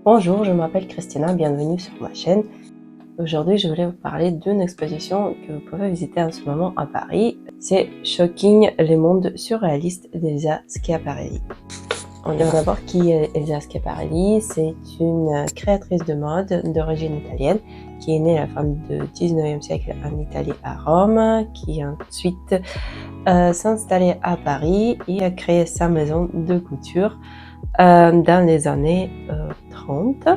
Bonjour, je m'appelle Christina, bienvenue sur ma chaîne. Aujourd'hui, je voulais vous parler d'une exposition que vous pouvez visiter en ce moment à Paris. C'est Shocking, les mondes surréalistes d'Elsa Schiaparelli. On va d'abord qui est Elsa Schiaparelli. C'est une créatrice de mode d'origine italienne qui est née à la fin du 19e siècle en Italie à Rome, qui ensuite s'est installée à Paris et a créé sa maison de couture dans les années 30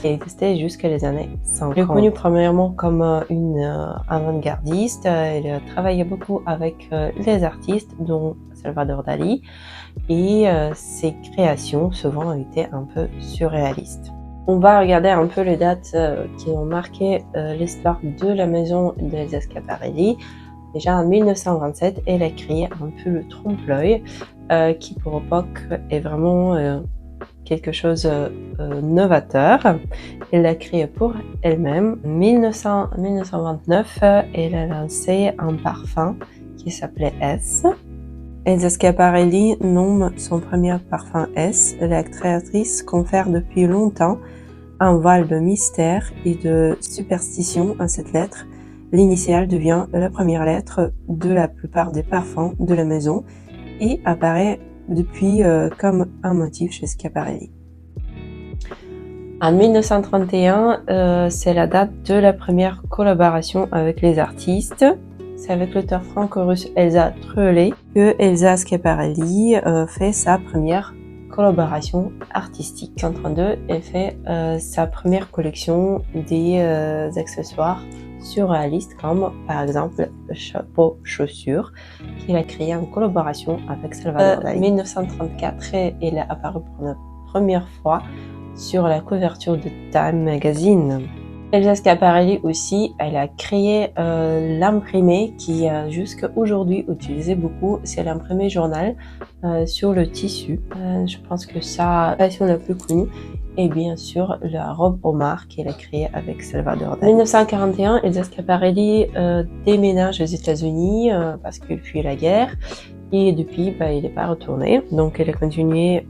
et existait jusqu'à les années 50. Elle est connue premièrement comme une avant-gardiste. Elle travaillait beaucoup avec les artistes dont Salvador Dali et ses créations souvent étaient un peu surréalistes. On va regarder un peu les dates qui ont marqué l'histoire de la maison d'Elsa Schiaparelli. Déjà en 1927, elle a créé un peu le trompe-l'œil qui pour l'époque est vraiment quelque chose novateur. Elle l'a créé pour elle-même. En 1929, elle a lancé un parfum qui s'appelait S. Elsa Schiaparelli nomme son premier parfum S. La créatrice confère depuis longtemps un voile de mystère et de superstition à cette lettre. L'initiale devient la première lettre de la plupart des parfums de la maison et apparaît depuis comme un motif chez Schiaparelli. En 1931, c'est la date de la première collaboration avec les artistes. C'est avec l'auteur franco-russe Elsa Triolet que Elsa Schiaparelli fait sa première collaboration artistique. En 1932, elle fait sa première collection des accessoires surréalistes comme par exemple le chapeau chaussure qu'il a créé en collaboration avec Salvador Dali. En 1934, il est apparu pour la première fois sur la couverture de Time Magazine. Elsa Schiaparelli aussi, elle a créé l'imprimé qui jusqu'à aujourd'hui utilisé beaucoup, c'est l'imprimé journal sur le tissu. Je pense que sa passion la plus connue et bien sûr la robe homard qu'elle a créée avec Salvador Dali. En 1941, Elsa Schiaparelli déménage aux États-Unis parce qu'elle fuit la guerre et depuis il n'est pas retourné. Donc elle a continué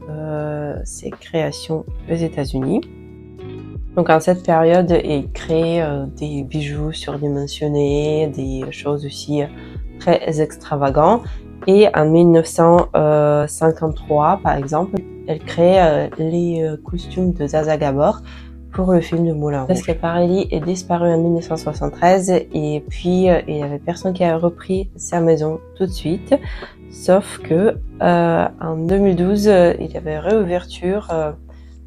ses créations aux États-Unis. Donc en cette période, elle crée des bijoux surdimensionnés, des choses aussi très extravagantes. Et en 1953, par exemple, elle crée les costumes de Zaza Gabor pour le film de Moulin Rouge. Schiaparelli est disparu en 1973 et puis il n'y avait personne qui a repris sa maison tout de suite. Sauf que en 2012, il y avait réouverture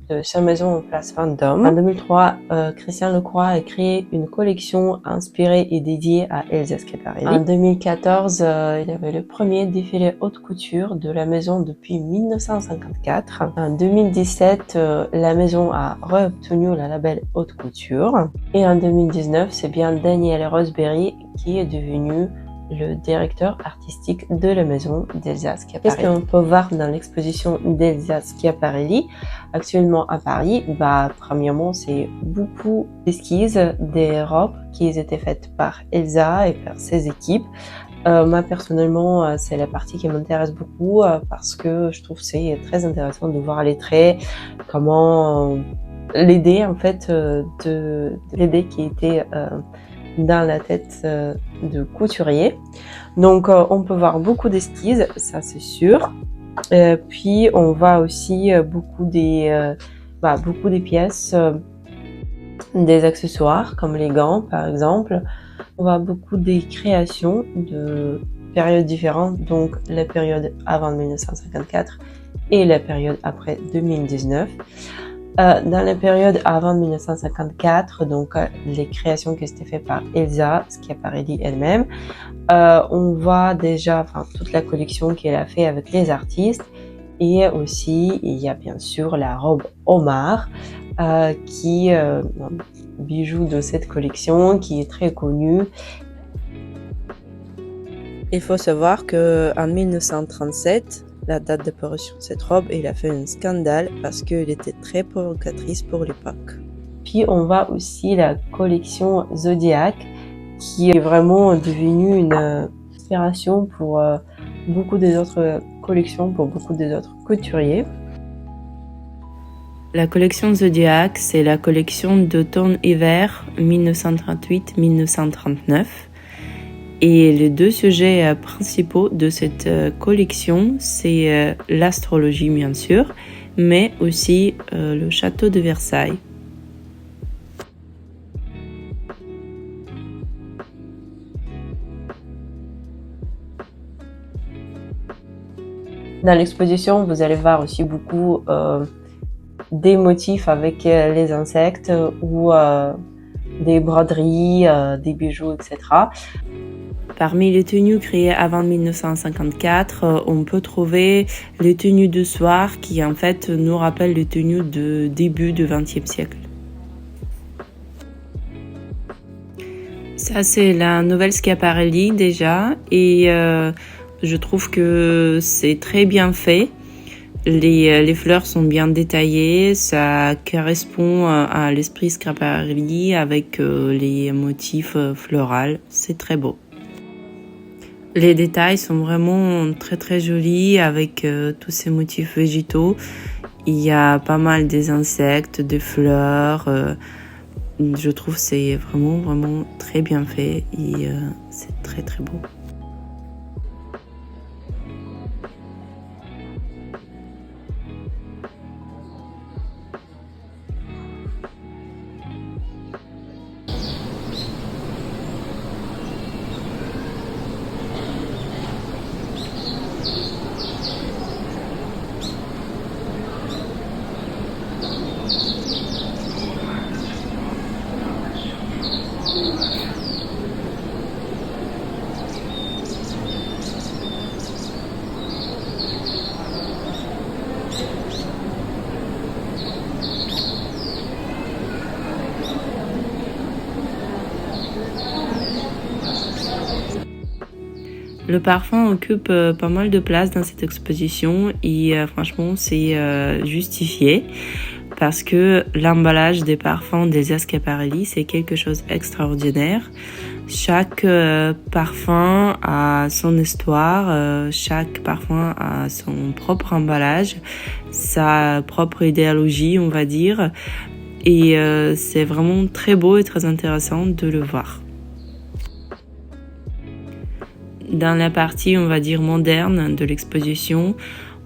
de sa maison en place Vendôme. En 2003, Christian Lecroix a créé une collection inspirée et dédiée à Elsa Schiaparelli. En 2014, il y avait le premier défilé haute couture de la maison depuis 1954. En 2017, la maison a reobtenu le label haute couture. Et en 2019, c'est bien Daniel Roseberry qui est devenu le directeur artistique de la maison d'Elsa Schiaparelli. Qu'est-ce qu'on peut voir dans l'exposition d'Elsa Schiaparelli actuellement à Paris? Premièrement, c'est beaucoup d'esquisses des robes qui étaient faites par Elsa et par ses équipes. Moi personnellement, c'est la partie qui m'intéresse beaucoup parce que je trouve que c'est très intéressant de voir les traits, comment l'idée en fait de l'idée qui était dans la tête de couturier. Donc on peut voir beaucoup d'esquisses, ça c'est sûr. Puis on voit aussi beaucoup des pièces, des accessoires comme les gants par exemple. On voit beaucoup des créations de périodes différentes, donc la période avant 1954 et la période après 2019. Dans la période avant 1954, donc les créations qui étaient faites par Elsa Schiaparelli elle-même, on voit déjà toute la collection qu'elle a fait avec les artistes et aussi il y a bien sûr la robe homard qui bijou de cette collection qui est très connue. Il faut savoir que en 1937, la date d'apparition de cette robe, il a fait un scandale parce qu'elle était très provocatrice pour l'époque. Puis on voit aussi la collection Zodiac qui est vraiment devenue une inspiration pour beaucoup des autres collections, pour beaucoup des autres couturiers. La collection Zodiac, c'est la collection d'automne-hiver 1938-1939. Et les deux sujets principaux de cette collection, c'est l'astrologie bien sûr, mais aussi le château de Versailles. Dans l'exposition, vous allez voir aussi beaucoup des motifs avec les insectes ou des broderies, des bijoux, etc. Parmi les tenues créées avant 1954, on peut trouver les tenues de soir qui en fait nous rappellent les tenues de début du XXe siècle. Ça c'est la nouvelle Schiaparelli déjà et je trouve que c'est très bien fait. Les fleurs sont bien détaillées, ça correspond à l'esprit Schiaparelli avec les motifs floraux, c'est très beau. Les détails sont vraiment très très jolis avec tous ces motifs végétaux. Il y a pas mal des insectes, des fleurs. Je trouve que c'est vraiment très bien fait et c'est très très beau. Le parfum occupe pas mal de place dans cette exposition et franchement c'est justifié parce que l'emballage des parfums des Schiaparelli c'est quelque chose d'extraordinaire. Chaque parfum a son histoire, chaque parfum a son propre emballage, sa propre idéologie on va dire et c'est vraiment très beau et très intéressant de le voir. Dans la partie, on va dire, moderne de l'exposition,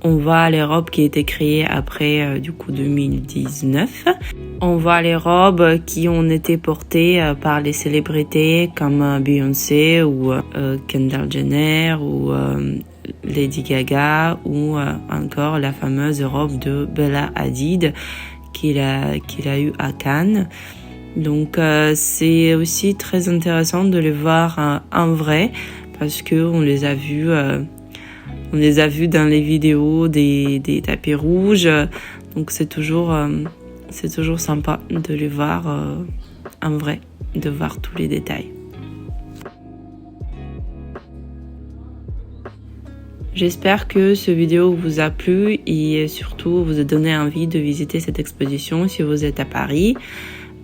on voit les robes qui étaient créées après, 2019. On voit les robes qui ont été portées par les célébrités comme Beyoncé ou Kendall Jenner ou Lady Gaga ou encore la fameuse robe de Bella Hadid qu'il a eu à Cannes. Donc c'est aussi très intéressant de les voir en vrai parce que on les a vus dans les vidéos des tapis rouges. Donc c'est toujours sympa de les voir en vrai, de voir tous les détails. J'espère que ce vidéo vous a plu et surtout vous a donné envie de visiter cette exposition si vous êtes à Paris.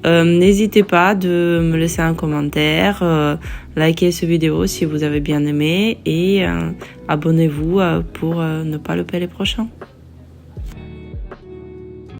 N'hésitez pas de me laisser un commentaire, likez cette vidéo si vous avez bien aimé et abonnez-vous pour ne pas louper les prochains.